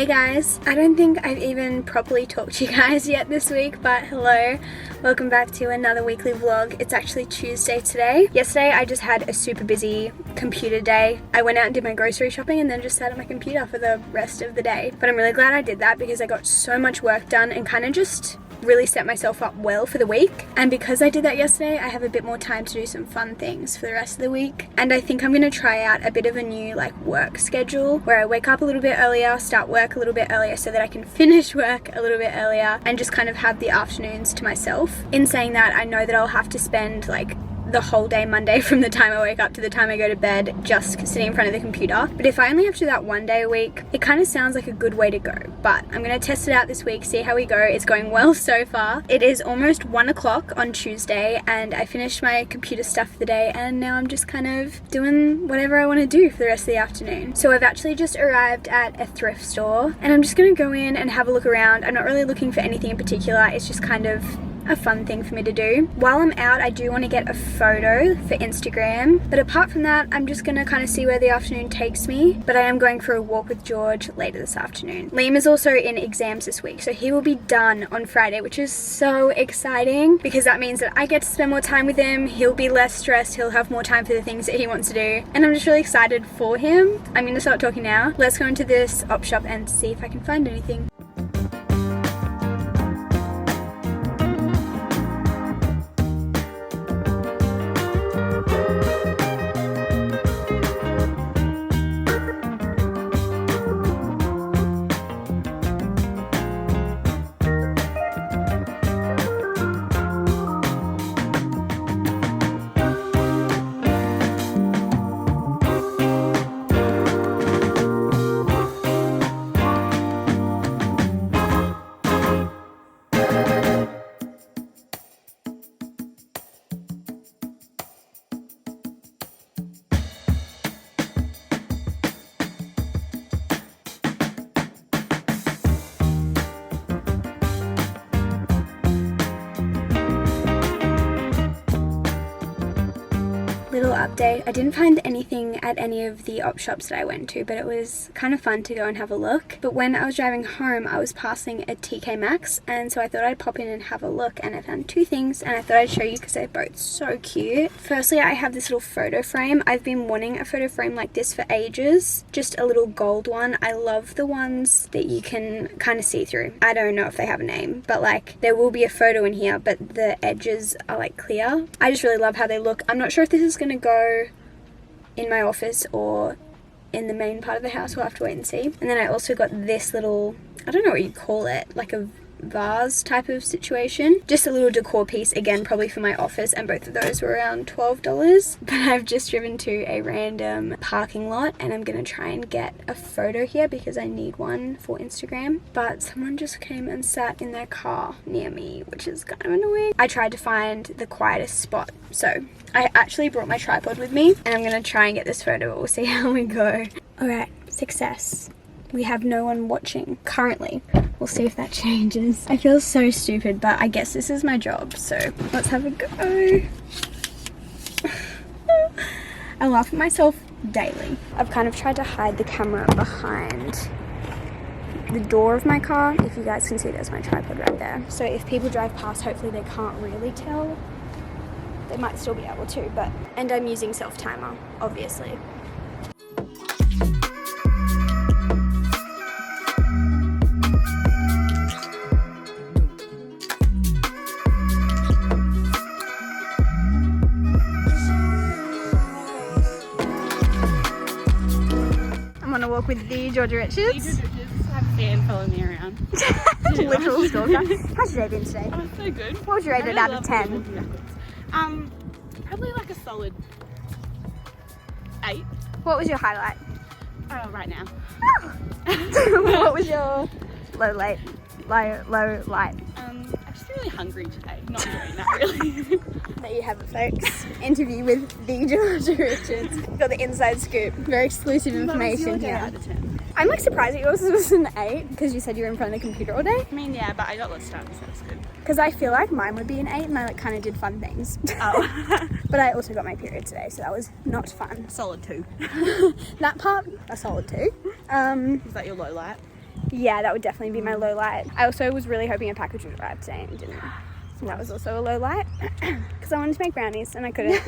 Hey guys, I don't think I've even properly talked to you guys yet this week, but hello, welcome back to another weekly vlog. It's actually Tuesday today. Yesterday I just had a super busy computer day. I went out and did my grocery shopping and then just sat at my computer for the rest of the day. But I'm really glad I did that because I got so much work done and kind of just really set myself up well for the week. And because I did that yesterday, I have a bit more time to do some fun things for the rest of the week. And I think I'm going to try out a bit of a new work schedule where I wake up a little bit earlier, start work a little bit earlier so that I can finish work a little bit earlier and just kind of have the afternoons to myself. In saying that, I know that I'll have to spend the whole day Monday from the time I wake up to the time I go to bed just sitting in front of the computer. But if I only have to do that one day a week, it kind of sounds like a good way to go. But I'm going to test it out this week, see how we go. It's going well so far. It is almost 1 o'clock on Tuesday and I finished my computer stuff for the day and now I'm just kind of doing whatever I want to do for the rest of the afternoon. So I've actually just arrived at a thrift store and I'm just going to go in and have a look around. I'm not really looking for anything in particular. It's just kind of a fun thing for me to do. While I'm out, I do want to get a photo for Instagram, but apart from that, I'm just going to kind of see where the afternoon takes me. But I am going for a walk with George later this afternoon. Liam is also in exams this week, so he will be done on Friday, which is so exciting because that means that I get to spend more time with him. He'll be less stressed, he'll have more time for the things that he wants to do, and I'm just really excited for him. I'm going to start talking now. Let's go into this op shop and see if I can find anything. Little update, I didn't find anything at any of the op shops that I went to, but it was kind of fun to go and have a look. But when I was driving home, I was passing a TK Maxx, and so I thought I'd pop in and have a look, and I found two things and I thought I'd show you because they're both so cute. Firstly, I have this little photo frame. I've been wanting a photo frame like this for ages, just a little gold one. I love the ones that you can kind of see through. I don't know if they have a name, but there will be a photo in here, but the edges are clear. I just really love how they look. I'm not sure if this is going to go in my office or in the main part of the house. We'll have to wait and see. And then I also got this little, I don't know what you'd call it, like a vase type of situation, just a little decor piece, again probably for my office, and both of those were around $12. But I've just driven to a random parking lot and I'm gonna try and get a photo here because I need one for Instagram, but someone just came and sat in their car near me, which is kind of annoying. I tried to find the quietest spot, so I actually brought my tripod with me and I'm gonna try and get this photo, but we'll see how we go. Alright, success. We have no one watching currently. We'll see if that changes. I feel so stupid, but I guess this is my job, so let's have a go. I laugh at myself daily. I've kind of tried to hide the camera behind the door of my car. If you guys can see, there's my tripod right there. So if people drive past, hopefully they can't really tell. They might still be able to, but... And I'm using self-timer, obviously. Walk with the Georgia Riches. Have a fan follow me around. Literal stalker. How's your day been today? Oh, so good. What would you rate it out of 10? Probably a solid 8. What was your highlight? Right now. What was your low light? I'm just really hungry today. Not enjoying that really. There you have it, folks. Interview with the Georgia Richards. Got the inside scoop. Very exclusive information here. Out of 10. I'm surprised that yours was an 8 because you said you were in front of the computer all day. I mean, yeah, but I got lots of time, so that's good. Because I feel like mine would be an 8 and I kind of did fun things. Oh. But I also got my period today, so that was not fun. Solid 2. That part, a solid 2. Is that your low light? Yeah, that would definitely be my low light. I also was really hoping a package would arrive today and didn't. So that was also a low light because I wanted to make brownies and I couldn't.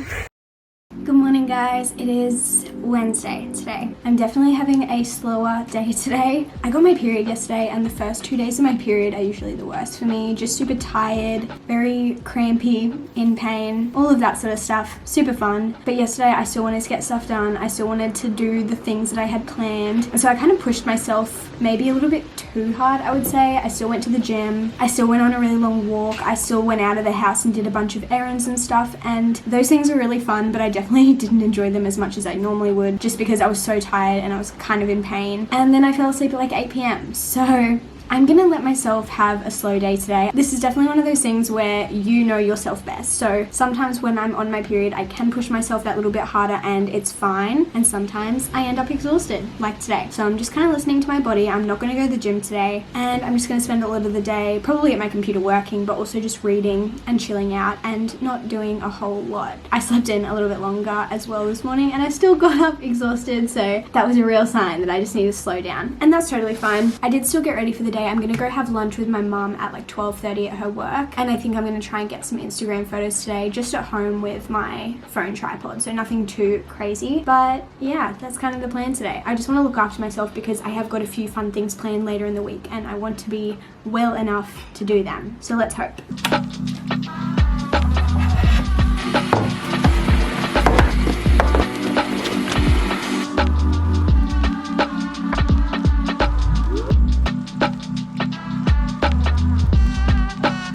Good morning, guys. It is Wednesday today. I'm definitely having a slower day today. I got my period yesterday and the first 2 days of my period are usually the worst for me. Just super tired, very crampy, in pain, all of that sort of stuff. Super fun. But yesterday I still wanted to get stuff done. I still wanted to do the things that I had planned. And so I kind of pushed myself maybe a little bit too hard, I would say. I still went to the gym. I still went on a really long walk. I still went out of the house and did a bunch of errands and stuff. And those things were really fun, but I definitely didn't enjoy them as much as I normally would just because I was so tired and I was kind of in pain. And then I fell asleep at like 8 p.m. So I'm gonna let myself have a slow day today. This is definitely one of those things where you know yourself best. So sometimes when I'm on my period, I can push myself that little bit harder and it's fine. And sometimes I end up exhausted, like today. So I'm just kind of listening to my body. I'm not gonna go to the gym today. And I'm just gonna spend a lot of the day probably at my computer working, but also just reading and chilling out and not doing a whole lot. I slept in a little bit longer as well this morning and I still got up exhausted. So that was a real sign that I just need to slow down. And that's totally fine. I did still get ready for the day. I'm gonna go have lunch with my mum at like 12:30 at her work, and I think I'm gonna try and get some Instagram photos today just at home with my phone tripod, so nothing too crazy. But yeah, that's kind of the plan today. I just want to look after myself because I have got a few fun things planned later in the week and I want to be well enough to do them. So let's hope.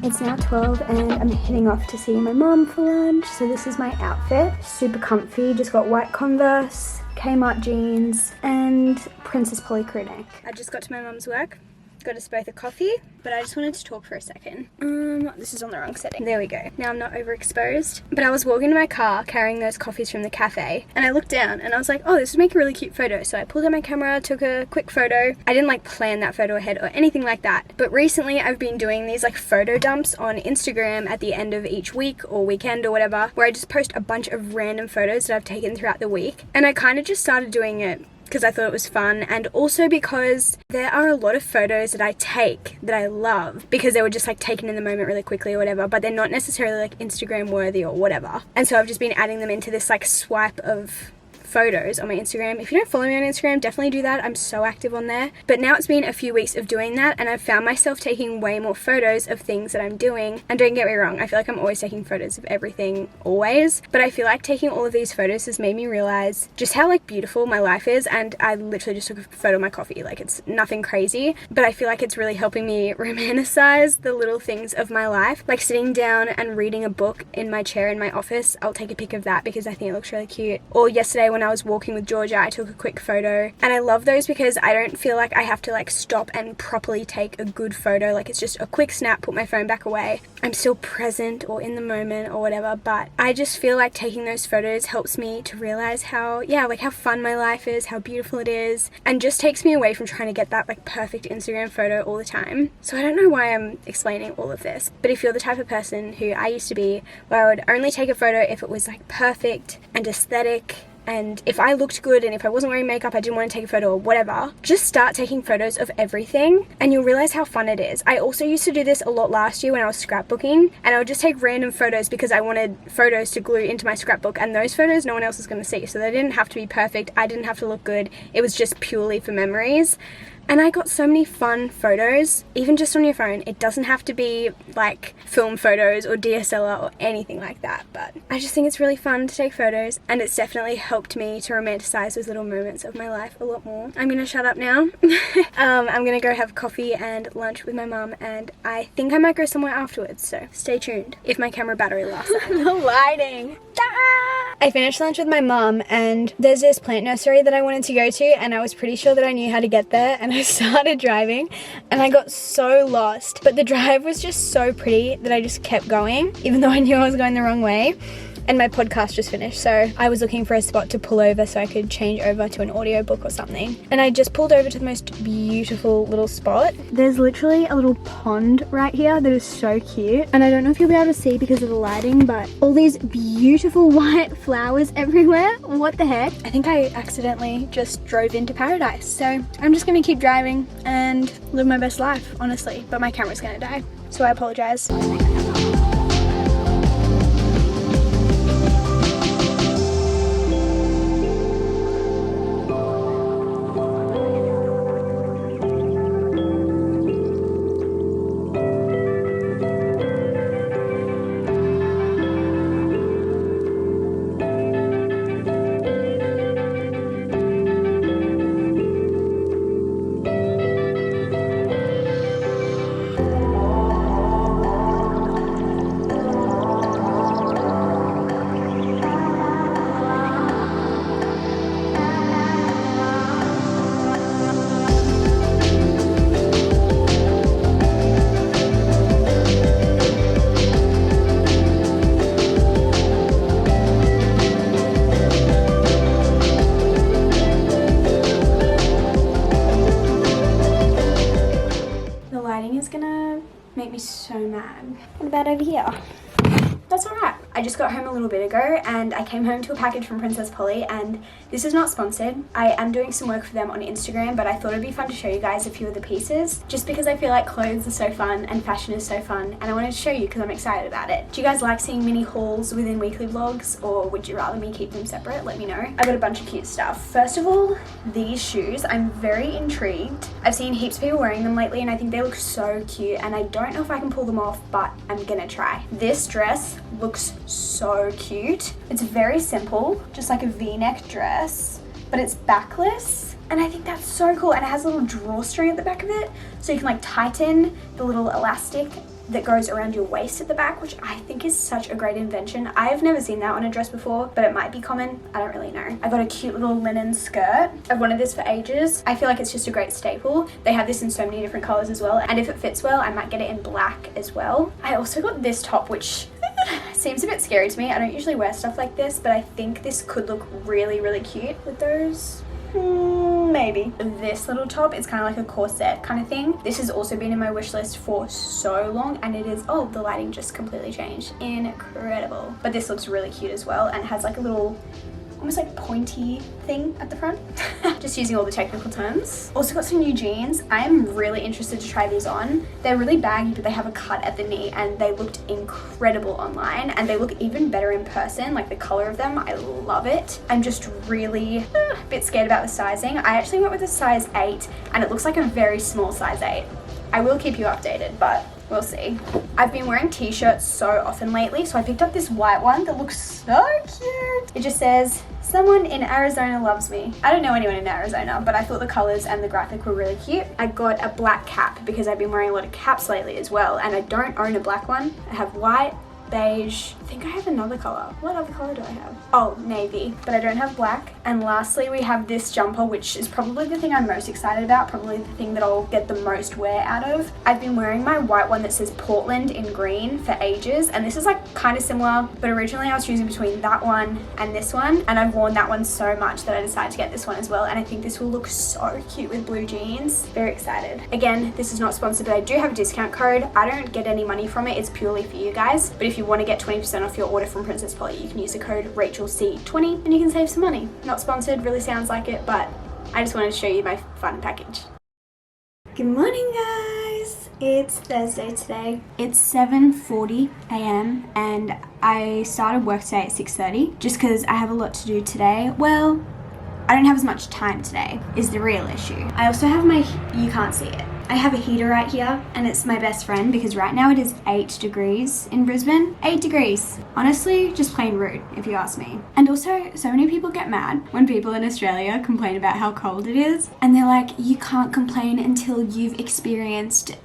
It's now 12 and I'm heading off to see my mum for lunch. So this is my outfit. Super comfy, just got white Converse, Kmart jeans and Princess Polly crew neck. I just got to my mum's work. Got us both a coffee, but I just wanted to talk for a second. This is on the wrong setting. There we go. Now I'm not overexposed. But I was walking to my car carrying those coffees from the cafe and I looked down and I was like, oh, this would make a really cute photo. So I pulled out my camera, took a quick photo. I didn't like plan that photo ahead or anything like that. But recently I've been doing these like photo dumps on Instagram at the end of each week or weekend or whatever, where I just post a bunch of random photos that I've taken throughout the week. And I kind of just started doing it because I thought it was fun, and also because there are a lot of photos that I take that I love because they were just like taken in the moment really quickly or whatever, but they're not necessarily like Instagram worthy or whatever. And so I've just been adding them into this like swipe of photos on my Instagram. If you don't follow me on Instagram, definitely do that. I'm so active on there. But now it's been a few weeks of doing that and I've found myself taking way more photos of things that I'm doing. And don't get me wrong, I feel like I'm always taking photos of everything, always. But I feel like taking all of these photos has made me realize just how like beautiful my life is. And I literally just took a photo of my coffee. Like it's nothing crazy, but I feel like it's really helping me romanticize the little things of my life. Like sitting down and reading a book in my chair in my office, I'll take a pic of that because I think it looks really cute. Or yesterday when I was walking with Georgia, I took a quick photo, and I love those because I don't feel like I have to like stop and properly take a good photo. Like it's just a quick snap, put my phone back away. I'm still present or in the moment or whatever, but I just feel like taking those photos helps me to realize how, yeah, like how fun my life is, how beautiful it is, and just takes me away from trying to get that like perfect Instagram photo all the time. So I don't know why I'm explaining all of this, but if you're the type of person who I used to be, where I would only take a photo if it was like perfect and aesthetic, and if I looked good and if I wasn't wearing makeup, I didn't want to take a photo or whatever, just start taking photos of everything and you'll realize how fun it is. I also used to do this a lot last year when I was scrapbooking, and I would just take random photos because I wanted photos to glue into my scrapbook, and those photos no one else is going to see, so they didn't have to be perfect. I didn't have to look good. It was just purely for memories. And I got so many fun photos, even just on your phone. It doesn't have to be like film photos or DSLR or anything like that, but I just think it's really fun to take photos, and it's definitely helped me to romanticize those little moments of my life a lot more. I'm gonna shut up now. I'm gonna go have coffee and lunch with my mum, and I think I might go somewhere afterwards, so stay tuned if my camera battery lasts. The lighting. I finished lunch with my mum, and there's this plant nursery that I wanted to go to, and I was pretty sure that I knew how to get there, and I started driving and I got so lost, but the drive was just so pretty that I just kept going even though I knew I was going the wrong way. and my podcast just finished, so I was looking for a spot to pull over so I could change over to an audiobook or something. And I just pulled over to the most beautiful little spot. There's literally a little pond right here that is so cute. And I don't know if you'll be able to see because of the lighting, but all these beautiful white flowers everywhere. What the heck? I think I accidentally just drove into paradise. So I'm just gonna keep driving and live my best life, honestly. But my camera's gonna die, so I apologize. Make me so mad. What about over here? That's alright. I just got home a little bit ago and I came home to a package from Princess Polly, and this is not sponsored. I am doing some work for them on Instagram, but I thought it'd be fun to show you guys a few of the pieces just because I feel like clothes are so fun and fashion is so fun, and I wanted to show you because I'm excited about it. Do you guys like seeing mini hauls within weekly vlogs, or would you rather me keep them separate? Let me know. I got a bunch of cute stuff. First of all, these shoes. I'm very intrigued. I've seen heaps of people wearing them lately and I think they look so cute, and I don't know if I can pull them off, but I'm gonna try. This dress looks so cute. It's very simple, just like a V-neck dress, but it's backless, and I think that's so cool. And it has a little drawstring at the back of it, so you can like tighten the little elastic that goes around your waist at the back, which I think is such a great invention. I've never seen that on a dress before, but it might be common. I don't really know. I got a cute little linen skirt. I've wanted this for ages. I feel like it's just a great staple. They have this in so many different colors as well, and if it fits well, I might get it in black as well. I also got this top, which seems a bit scary to me. I don't usually wear stuff like this, but I think this could look really, really cute with those. Maybe. This little top is kind of like a corset kind of thing. This has also been in my wish list for so long, and it is, oh, the lighting just completely changed. Incredible. But this looks really cute as well, and has like a little almost like pointy thing at the front. Just using all the technical terms. Also got some new jeans. I am really interested to try these on. They're really baggy, but they have a cut at the knee, and they looked incredible online, and they look even better in person. Like the color of them, I love it. I'm just really a bit scared about the sizing. I actually went with a size 8, and it looks like a very small size 8. I will keep you updated, but we'll see. I've been wearing t-shirts so often lately, so I picked up this white one that looks so cute. It just says, "Someone in Arizona loves me." I don't know anyone in Arizona, but I thought the colors and the graphic were really cute. I got a black cap because I've been wearing a lot of caps lately as well, and I don't own a black one. I have white, beige. I think I have another color. What other color do I have? Oh, navy, but I don't have black. And lastly, we have this jumper, which is probably the thing I'm most excited about, probably the thing that I'll get the most wear out of. I've been wearing my white one that says Portland in green for ages, and this is like kind of similar, but originally I was choosing between that one and this one, and I've worn that one so much that I decided to get this one as well, and I think this will look so cute with blue jeans. Very excited. Again, this is not sponsored, but I do have a discount code. I don't get any money from it. It's purely for you guys, but if you want to get 20% off your order from Princess Polly, you can use the code RachelC20 and you can save some money. Not sponsored, really sounds like it, but I just wanted to show you my fun package. Good morning, guys. It's Thursday today. It's 7:40 a.m. and I started work today at 6:30 just because I have a lot to do today. Well, I don't have as much time today is the real issue. I also have you can't see it. I have a heater right here, and it's my best friend because right now it is 8 degrees in Brisbane. 8 degrees. Honestly, just plain rude if you ask me. And also, so many people get mad when people in Australia complain about how cold it is, and they're like, you can't complain until you've experienced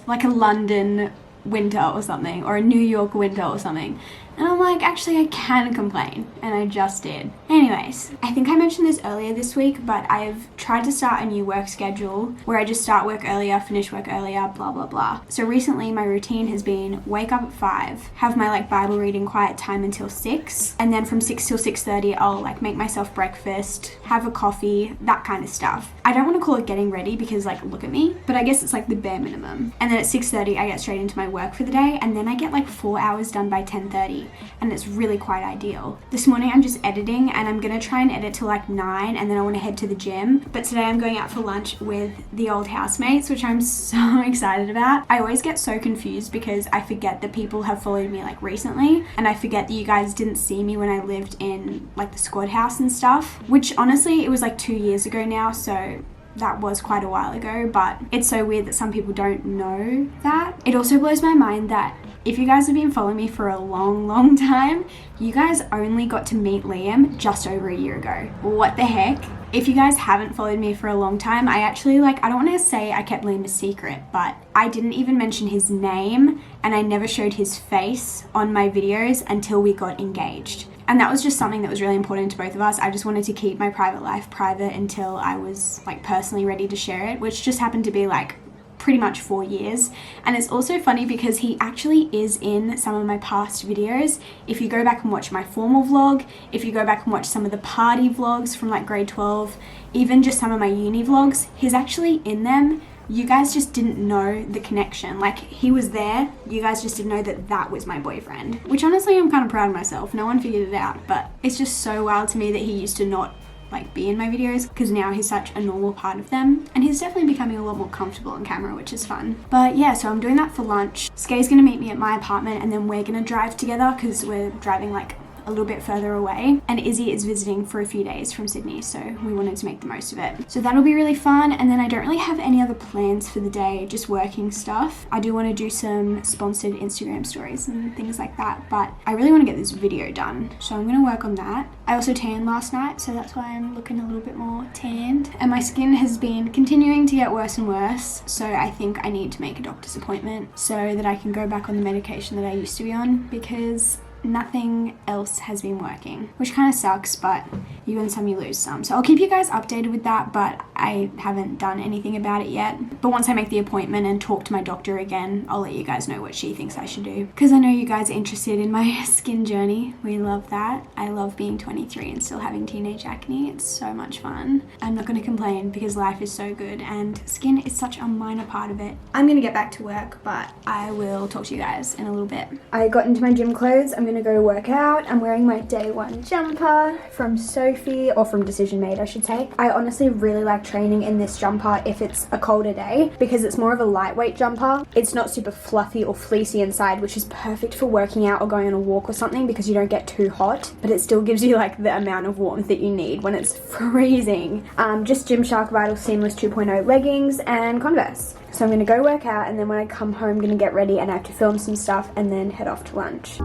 like a London winter or something, or a New York winter or something. And I'm like, actually I can complain, and I just did. Anyways, I think I mentioned this earlier this week, but I've tried to start a new work schedule where I just start work earlier, finish work earlier, blah blah blah. So recently my routine has been wake up at 5, have my like Bible reading quiet time until 6, and then from 6 till 6:30 I'll like make myself breakfast, have a coffee, that kind of stuff. I don't want to call it getting ready because like look at me, but I guess it's like the bare minimum. And then at 6:30 I get straight into my work for the day, and then I get like 4 hours done by 10:30, and it's really quite ideal. This morning I'm just editing, and I'm gonna try and edit till like 9, and then I want to head to the gym. But today I'm going out for lunch with the old housemates, which I'm so excited about. I always get so confused because I forget that people have followed me like recently, and I forget that you guys didn't see me when I lived in like the squad house and stuff, which honestly it was like 2 years ago now, so that was quite a while ago. But it's so weird that some people don't know that. It also blows my mind that if you guys have been following me for a long time, you guys only got to meet Liam just over a year ago. What the heck? If you guys haven't followed me for a long time, I actually I don't want to say I kept Liam a secret, but I didn't even mention his name, and I never showed his face on my videos until we got engaged. And that was just something that was really important to both of us. I just wanted to keep my private life private until I was like personally ready to share it, which just happened to be like pretty much 4 years. And it's also funny because he actually is in some of my past videos. If you go back and watch my formal vlog, if you go back and watch some of the party vlogs from like grade 12, even just some of my uni vlogs, he's actually in them. You guys just didn't know the connection. Like, he was there, you guys just didn't know that that was my boyfriend. Which honestly, I'm kind of proud of myself. No one figured it out, but it's just so wild to me that he used to not like be in my videos, because now he's such a normal part of them, and he's definitely becoming a lot more comfortable on camera, which is fun. But yeah, so I'm doing that for lunch. Skay's gonna meet me at my apartment, and then we're gonna drive together because we're driving like a little bit further away, and Izzy is visiting for a few days from Sydney, so we wanted to make the most of it. So that'll be really fun. And then I don't really have any other plans for the day, just working stuff. I do want to do some sponsored Instagram stories and things like that, but I really want to get this video done, so I'm going to work on that. I also tanned last night, so that's why I'm looking a little bit more tanned, and my skin has been continuing to get worse and worse, so I think I need to make a doctor's appointment so that I can go back on the medication that I used to be on, because nothing else has been working, which kind of sucks, but you win some, you lose some. So I'll keep you guys updated with that, but I haven't done anything about it yet. But once I make the appointment and talk to my doctor again, I'll let you guys know what she thinks I should do, because I know you guys are interested in my skin journey. We love that. I love being 23 and still having teenage acne. It's so much fun. I'm not going to complain because life is so good, and skin is such a minor part of it. I'm going to get back to work, but I will talk to you guys in a little bit. I got into my gym clothes. I'm gonna go work out. I'm wearing my day one jumper from Sophie, or from Decision Made I should say. I honestly really like training in this jumper if it's a colder day, because it's more of a lightweight jumper. It's not super fluffy or fleecy inside, which is perfect for working out or going on a walk or something, because you don't get too hot, but it still gives you like the amount of warmth that you need when it's freezing. Just Gymshark Vital Seamless 2.0 leggings and Converse. So I'm gonna go work out, and then when I come home I'm gonna get ready, and I have to film some stuff and then head off to lunch.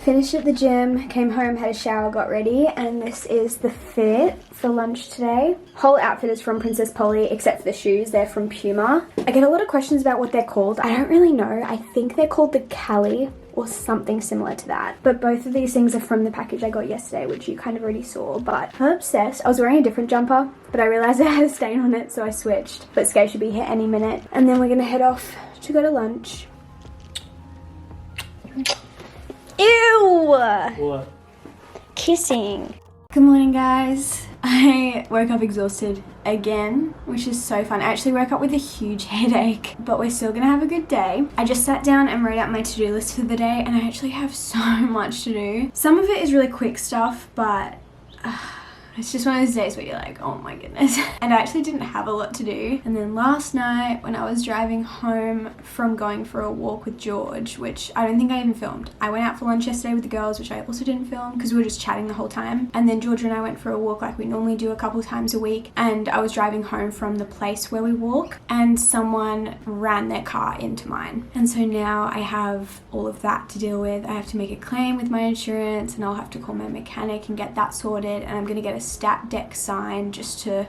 Finished at the gym, came home, had a shower, got ready, and this is the fit for lunch today. Whole outfit is from Princess Polly, except for the shoes. They're from Puma. I get a lot of questions about what they're called. I don't really know. I think they're called the Cali or something similar to that. But both of these things are from the package I got yesterday, which you kind of already saw. But I'm obsessed. I was wearing a different jumper, but I realized I had a stain on it, so I switched. But Skay should be here any minute. And then we're gonna head off to go to lunch. Ew! What? Kissing. Good morning, guys. I woke up exhausted again, which is so fun. I actually woke up with a huge headache, but we're still gonna have a good day. I just sat down and wrote out my to-do list for the day, and I actually have so much to do. Some of it is really quick stuff, but I It's just one of those days where you're like, oh my goodness. And I actually didn't have a lot to do. And then last night when I was driving home from going for a walk with George, which I don't think I even filmed. I went out for lunch yesterday with the girls, which I also didn't film because we were just chatting the whole time. And then George and I went for a walk like we normally do a couple times a week. And I was driving home from the place where we walk and someone ran their car into mine. And so now I have all of that to deal with. I have to make a claim with my insurance and I'll have to call my mechanic and get that sorted. And I'm going to get a stat deck signed just to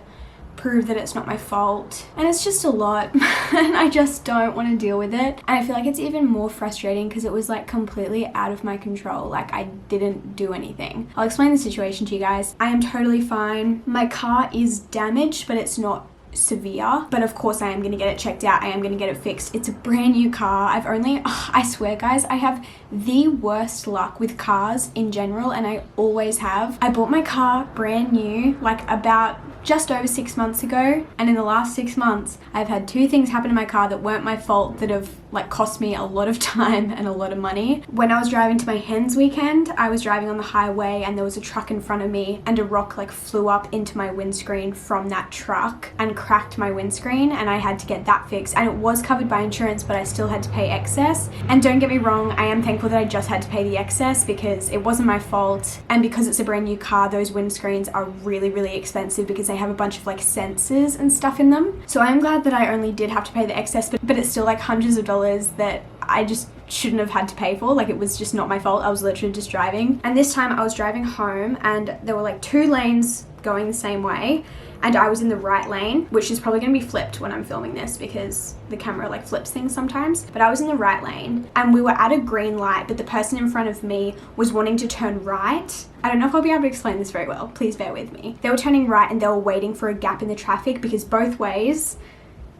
prove that it's not my fault. And it's just a lot and I just don't want to deal with it. And I feel like it's even more frustrating because it was like completely out of my control. Like I didn't do anything. I'll explain the situation to you guys. I am totally fine. My car is damaged, but it's not severe, but of course I am going to get it checked out. I am going to get it fixed. It's a brand new car. I swear guys, I have the worst luck with cars in general, and I always have. I bought my car brand new like about just over 6 months ago, and in the last 6 months I've had 2 things happen to my car that weren't my fault that have like cost me a lot of time and a lot of money. When I was driving to my hens weekend, I was driving on the highway and there was a truck in front of me and a rock like flew up into my windscreen from that truck and cracked my windscreen, and I had to get that fixed, and it was covered by insurance, but I still had to pay excess. And don't get me wrong, I am thankful that I just had to pay the excess because it wasn't my fault, and because it's a brand new car, those windscreens are really, really expensive because they have a bunch of like sensors and stuff in them. So I am glad that I only did have to pay the excess, but it's still like hundreds of dollars that I just shouldn't have had to pay for. Like it was just not my fault. I was literally just driving. And this time I was driving home and there were like 2 lanes going the same way, and I was in the right lane, which is probably going to be flipped when I'm filming this because the camera like flips things sometimes, but I was in the right lane and we were at a green light, but the person in front of me was wanting to turn right. I don't know if I'll be able to explain this very well. Please bear with me. They were turning right and they were waiting for a gap in the traffic because both ways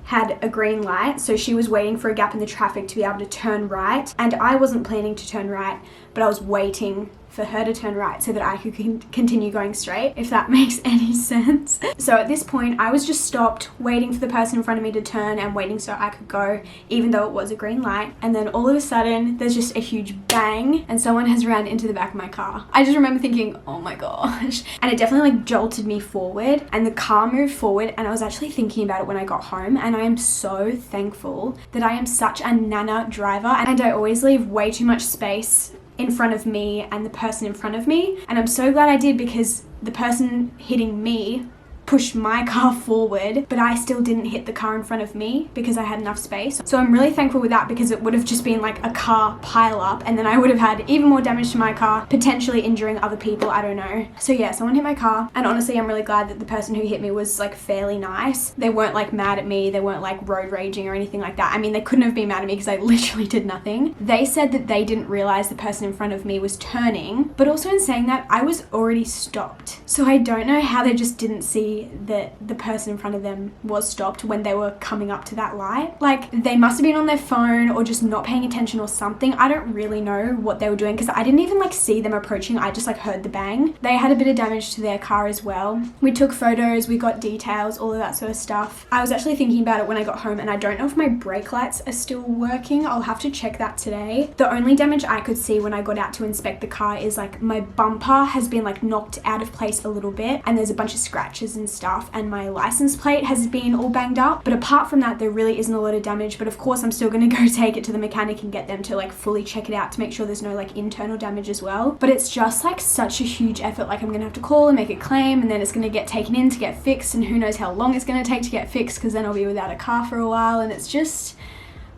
had a green light, so she was waiting for a gap in the traffic to be able to turn right, and I wasn't planning to turn right, but I was waiting for her to turn right so that I could continue going straight, if that makes any sense. So at this point I was just stopped, waiting for the person in front of me to turn and waiting so I could go, even though it was a green light. And then all of a sudden there's just a huge bang and someone has ran into the back of my car. I just remember thinking, oh my gosh. And it definitely like jolted me forward and the car moved forward, and I was actually thinking about it when I got home, and I am so thankful that I am such a nana driver and I always leave way too much space in front of me and the person in front of me. And I'm so glad I did because the person hitting me pushed my car forward, but I still didn't hit the car in front of me because I had enough space. So I'm really thankful with that because it would have just been like a car pile up and then I would have had even more damage to my car, potentially injuring other people, I don't know. So yeah, someone hit my car, and honestly I'm really glad that the person who hit me was like fairly nice. They weren't like mad at me, they weren't like road raging or anything like that. I mean, they couldn't have been mad at me because I literally did nothing. They said that they didn't realize the person in front of me was turning, but also in saying that I was already stopped. So I don't know how they just didn't see that the person in front of them was stopped when they were coming up to that light. Like they must have been on their phone or just not paying attention or something. I don't really know what they were doing because I didn't even like see them approaching. I just like heard the bang. They had a bit of damage to their car as well. We took photos, we got details, all of that sort of stuff. I was actually thinking about it when I got home, and I don't know if my brake lights are still working. I'll have to check that today. The only damage I could see when I got out to inspect the car is like my bumper has been like knocked out of place a little bit and there's a bunch of scratches and stuff, and my license plate has been all banged up. But apart from that, there really isn't a lot of damage. But of course, I'm still going to go take it to the mechanic and get them to like fully check it out to make sure there's no like internal damage as well. But it's just like such a huge effort. Like I'm going to have to call and make a claim, and then it's going to get taken in to get fixed, and who knows how long it's going to take to get fixed because then I'll be without a car for a while, and it's just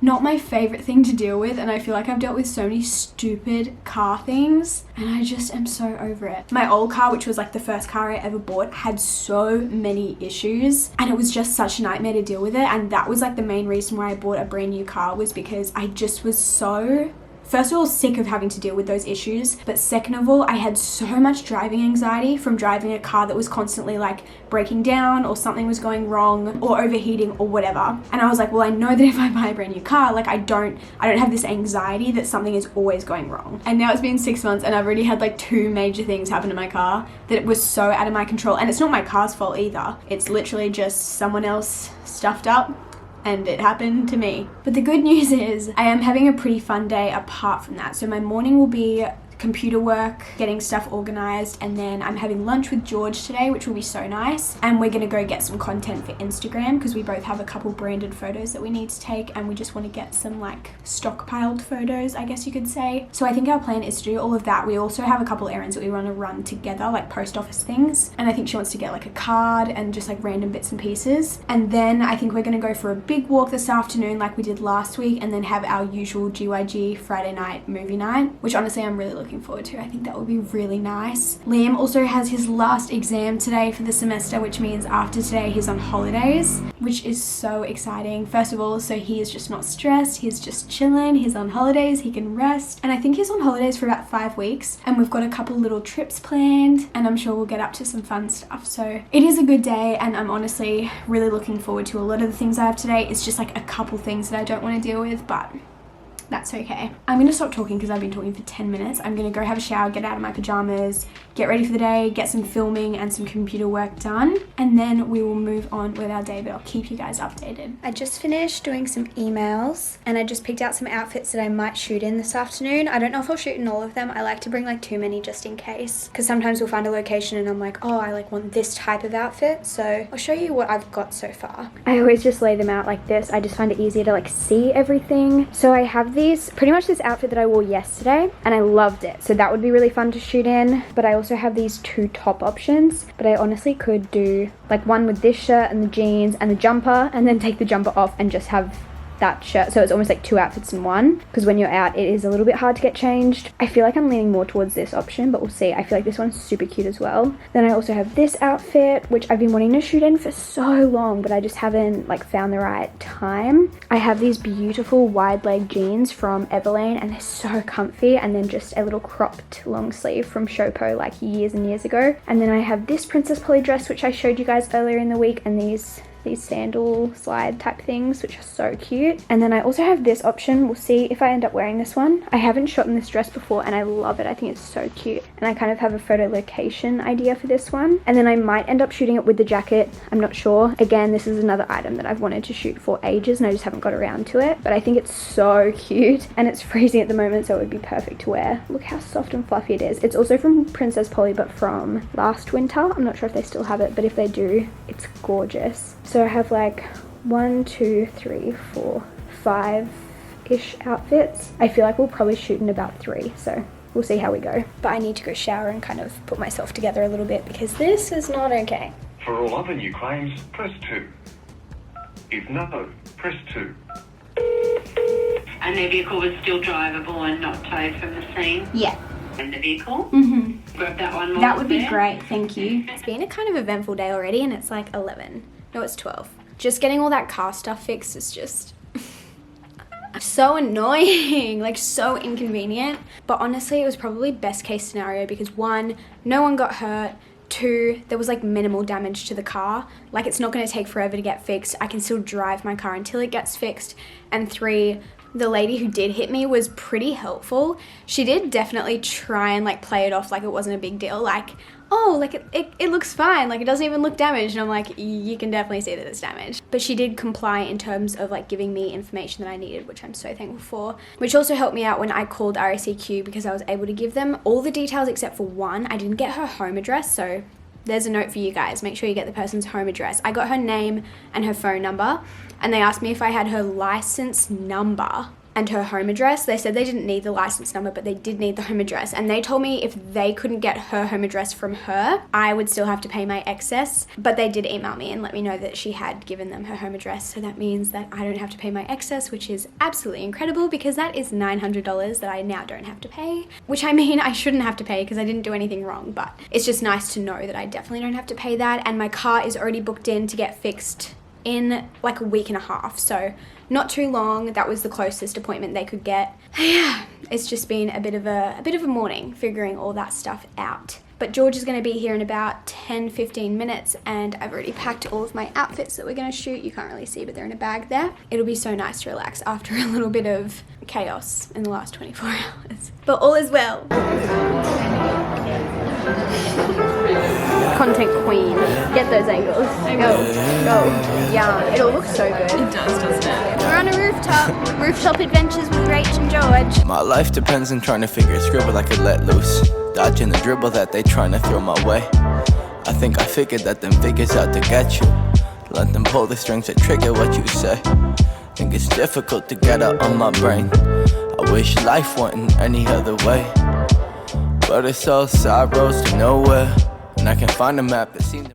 not my favorite thing to deal with. And I feel like I've dealt with so many stupid car things and I just am so over it. My old car, which was like the first car I ever bought, had so many issues and it was just such a nightmare to deal with it. And that was like the main reason why I bought a brand new car, was because I just was so, first of all, sick of having to deal with those issues, but second of all, I had so much driving anxiety from driving a car that was constantly like breaking down or something was going wrong or overheating or whatever. And I was like, well, I know that if I buy a brand new car, like I don't have this anxiety that something is always going wrong. And now it's been 6 months and I've already had like 2 major things happen to my car that it was so out of my control. And it's not my car's fault either. It's literally just someone else stuffed up, and it happened to me. But the good news is I am having a pretty fun day apart from that. So my morning will be computer work, getting stuff organized, and then I'm having lunch with George today, which will be so nice. And we're gonna go get some content for Instagram because we both have a couple branded photos that we need to take, and we just want to get some like stockpiled photos, I guess you could say. So I think our plan is to do all of that. We also have a couple errands that we want to run together, like post office things, and I think she wants to get like a card and just like random bits and pieces. And then I think we're gonna go for a big walk this afternoon like we did last week, and then have our usual GYG Friday night movie night, which honestly I'm really looking forward to. I think that will be really nice. Liam also has his last exam today for the semester, which means after today he's on holidays, which is so exciting. First of all, so he is just not stressed, he's just chilling, he's on holidays, he can rest, and I think he's on holidays for about 5 weeks, and we've got a couple little trips planned, and I'm sure we'll get up to some fun stuff. So it is a good day, and I'm honestly really looking forward to a lot of the things I have today. It's just like a couple things that I don't want to deal with, but that's okay. I'm gonna stop talking because I've been talking for 10 minutes. I'm gonna go have a shower, get out of my pajamas, get ready for the day, get some filming and some computer work done, and then we will move on with our day, but I'll keep you guys updated. I just finished doing some emails, and I just picked out some outfits that I might shoot in this afternoon. I don't know if I'll shoot in all of them. I like to bring like too many just in case, because sometimes we'll find a location and I'm like, oh, I like want this type of outfit. So I'll show you what I've got so far. I always just lay them out like this. I just find it easier to like see everything. So I have pretty much this outfit that I wore yesterday, and I loved it, so that would be really fun to shoot in. But I also have these 2 top options, but I honestly could do like one with this shirt and the jeans and the jumper, and then take the jumper off and just have that shirt, so it's almost like 2 outfits in one, because when you're out it is a little bit hard to get changed. I feel like I'm leaning more towards this option, but we'll see. I feel like this one's super cute as well. Then I also have this outfit, which I've been wanting to shoot in for so long, but I just haven't like found the right time. I have these beautiful wide leg jeans from Everlane, and they're so comfy, and then just a little cropped long sleeve from Showpo like years and years ago. And then I have this Princess Polly dress, which I showed you guys earlier in the week, and these sandal slide type things, which are so cute. And then I also have this option. We'll see if I end up wearing this one. I haven't shot in this dress before, and I love it. I think it's so cute, and I kind of have a photo location idea for this one. And then I might end up shooting it with the jacket. I'm not sure. Again, this is another item that I've wanted to shoot for ages, and I just haven't got around to it, but I think it's so cute, and it's freezing at the moment, so it would be perfect to wear. Look how soft and fluffy it is. It's also from Princess Polly, but from last winter. I'm not sure if they still have it, but if they do, it's gorgeous. So I have like 1, 2, 3, 4, 5-ish outfits. I feel like we'll probably shoot in about 3, so we'll see how we go. But I need to go shower and kind of put myself together a little bit, because this is not okay. For all other new claims, press 2. If no, press 2. And their vehicle was still drivable and not towed from the scene? Yeah. And the vehicle? Mm-hmm. Grab that one more. That would be great, thank you. It's been a kind of eventful day already, and it's like 11. No, it's 12. Just getting all that car stuff fixed is just so annoying, like so inconvenient. But honestly, it was probably best case scenario, because 1, no one got hurt. 2, there was like minimal damage to the car. Like, it's not going to take forever to get fixed. I can still drive my car until it gets fixed. And 3, the lady who did hit me was pretty helpful. She did definitely try and like play it off like it wasn't a big deal. Like, oh, like it looks fine. Like, it doesn't even look damaged. And I'm like, you can definitely see that it's damaged. But she did comply in terms of like giving me information that I needed, which I'm so thankful for. Which also helped me out when I called RACQ, because I was able to give them all the details except for one. I didn't get her home address, so there's a note for you guys. Make sure you get the person's home address. I got her name and her phone number, and they asked me if I had her license number and her home address. They said they didn't need the license number, but they did need the home address. And they told me if they couldn't get her home address from her, I would still have to pay my excess. But they did email me and let me know that she had given them her home address. So that means that I don't have to pay my excess, which is absolutely incredible, because that is $900 that I now don't have to pay. Which, I mean, I shouldn't have to pay because I didn't do anything wrong, but it's just nice to know that I definitely don't have to pay that. And my car is already booked in to get fixed in like a week and a half, so not too long. That was the closest appointment they could get. Yeah, it's just been a bit of a morning figuring all that stuff out. But George is going to be here in about 10-15 minutes, and I've already packed all of my outfits that we're going to shoot. You can't really see, but they're in a bag there. It'll be so nice to relax after a little bit of chaos in the last 24 hours. But all is well. Content queen. Get those angles. Go. Yeah, it all looks so good. It does, doesn't it? We're on a rooftop. Rooftop adventures with Rach and George. My life depends on trying to figure a scribble I could let loose. Dodging the dribble that they trying to throw my way. I think I figured that them figures out to get you. Let them pull the strings that trigger what you say. Think it's difficult to get out on my brain. I wish life went any other way. But it's all side roads to nowhere. And I can find a map that seems.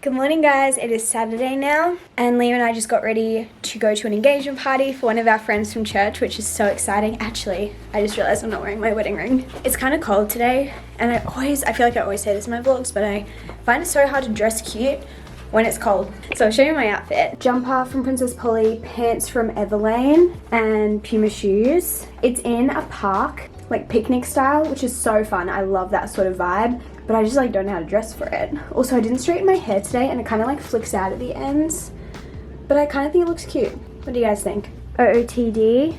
Good morning, guys. It is Saturday now, and Liam and I just got ready to go to an engagement party for one of our friends from church, which is so exciting. Actually, I just realized I'm not wearing my wedding ring. It's kind of cold today, and I feel like I always say this in my vlogs, but I find it so hard to dress cute when it's cold. So I'll show you my outfit. Jumper from Princess Polly, pants from Everlane, and Puma shoes. It's in a park, like picnic style, which is so fun. I love that sort of vibe, but I just like don't know how to dress for it. Also, I didn't straighten my hair today and it kind of like flicks out at the ends, but I kind of think it looks cute. What do you guys think? OOTD,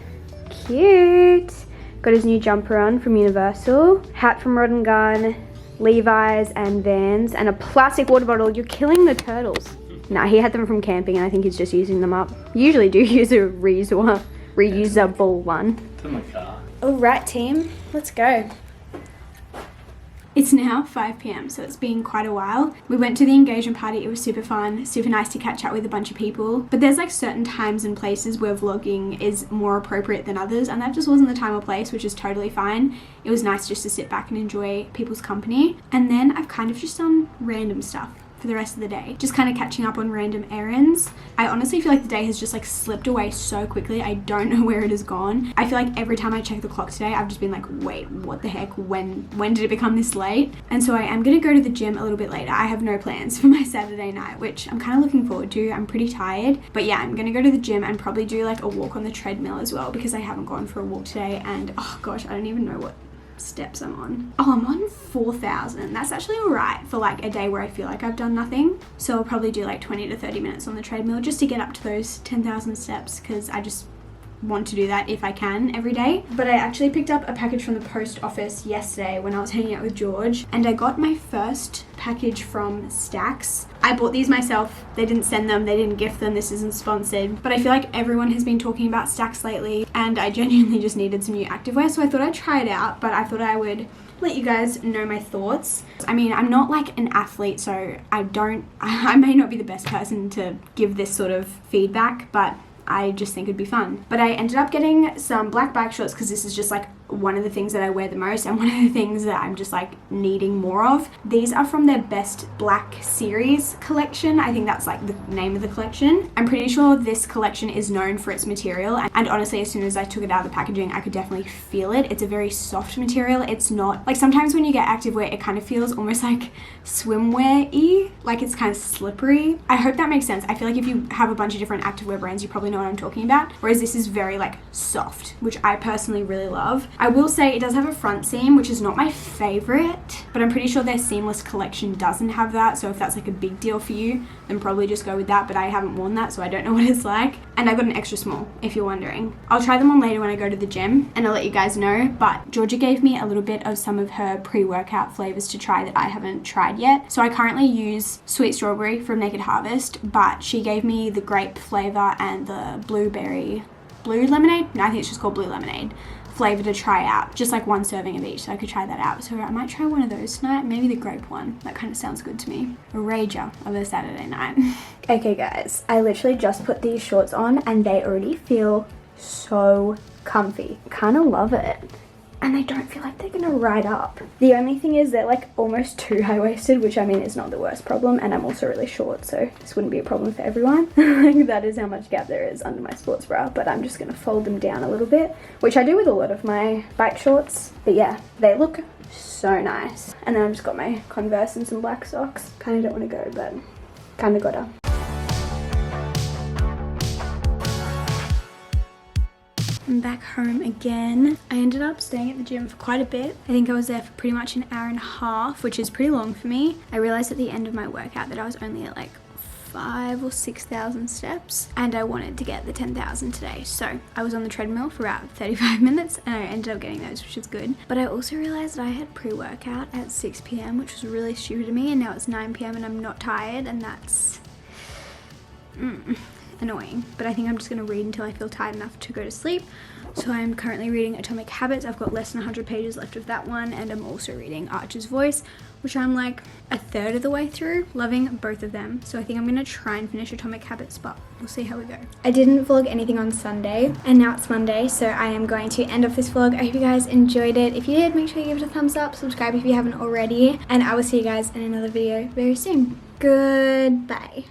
cute. Got his new jumper on from Universal, hat from Rod & Gun, Levi's and Vans, and a plastic water bottle. You're killing the turtles. Nah, he had them from camping and I think he's just using them up. You usually do use a reusable one. It's in my car. Alright team, let's go. It's now 5 p.m, so it's been quite a while. We went to the engagement party. It was super fun, super nice to catch up with a bunch of people. But there's like certain times and places where vlogging is more appropriate than others, and that just wasn't the time or place, which is totally fine. It was nice just to sit back and enjoy people's company. And then I've kind of just done random stuff for the rest of the day, just kind of catching up on random errands. I honestly feel like the day has just like slipped away so quickly. I don't know where it has gone. I feel like every time I check the clock today, I've just been like, wait, what the heck? When did it become this late? And so I am gonna go to the gym a little bit later. I have no plans for my Saturday night, which I'm kind of looking forward to. I'm pretty tired, but yeah, I'm gonna go to the gym and probably do like a walk on the treadmill as well, because I haven't gone for a walk today, and oh gosh, I don't even know what steps I'm on. Oh, I'm on 4,000. That's actually all right for like a day where I feel like I've done nothing. So I'll probably do like 20 to 30 minutes on the treadmill just to get up to those 10,000 steps, because I just want to do that if I can every day. But I actually picked up a package from the post office yesterday when I was hanging out with George, and I got my first package from Stacks. I bought these myself. They didn't send them, they didn't gift them, this isn't sponsored, but I feel like everyone has been talking about Stacks lately, and I genuinely just needed some new activewear, so I thought I'd try it out, but I thought I would let you guys know my thoughts. I mean, I'm not like an athlete, so I may not be the best person to give this sort of feedback, but I just think it'd be fun. But I ended up getting some black bike shorts because this is just like one of the things that I wear the most and one of the things that I'm just like needing more of. These are from their Best Black series collection. I think that's like the name of the collection. I'm pretty sure this collection is known for its material, and honestly, as soon as I took it out of the packaging, I could definitely feel it. It's a very soft material. It's not like sometimes when you get activewear, it kind of feels almost like swimwear-y, like it's kind of slippery. I hope that makes sense. I feel like if you have a bunch of different activewear brands, you probably know what I'm talking about, whereas this is very like soft, which I personally really love. I will say it does have a front seam, which is not my favorite, but I'm pretty sure their seamless collection doesn't have that, so if that's like a big deal for you, then probably just go with that, but I haven't worn that, so I don't know what it's like. And I got an extra small, if you're wondering. I'll try them on later when I go to the gym, and I'll let you guys know, but Georgia gave me a little bit of some of her pre-workout flavors to try that I haven't tried yet. So I currently use sweet strawberry from Naked Harvest, but she gave me the grape flavor and the blue lemonade? No, I think it's just called blue lemonade flavor to try out, just like one serving of each, so I could try that out. So I might try one of those tonight, maybe the grape one. That kind of sounds good to me. A rager of a Saturday night. Okay guys, I literally just put these shorts on and they already feel so comfy. Kind of love it. And they don't feel like they're gonna ride up. The only thing is they're like almost too high-waisted, which I mean is not the worst problem, and I'm also really short, so this wouldn't be a problem for everyone. Like that is how much gap there is under my sports bra, but I'm just gonna fold them down a little bit, which I do with a lot of my bike shorts. But yeah, they look so nice. And then I've just got my Converse and some black socks. Kinda don't wanna go, but kinda gotta. I'm back home again. I ended up staying at the gym for quite a bit. I think I was there for pretty much an hour and a half, which is pretty long for me. I realized at the end of my workout that I was only at like 5,000 or 6,000 steps, and I wanted to get the 10,000 today. So I was on the treadmill for about 35 minutes and I ended up getting those, which is good. But I also realized that I had pre-workout at 6 p.m, which was really stupid of me, and now it's 9 p.m and I'm not tired, and that's annoying. But I think I'm just going to read until I feel tired enough to go to sleep. So I'm currently reading Atomic Habits. I've got less than 100 pages left of that one, and I'm also reading Archer's Voice, which I'm like a third of the way through, loving both of them. So I think I'm going to try and finish Atomic Habits, but we'll see how we go. I didn't vlog anything on Sunday, and now it's Monday, so I am going to end off this vlog. I hope you guys enjoyed it. If you did, make sure you give it a thumbs up, subscribe if you haven't already, and I will see you guys in another video very soon. Goodbye.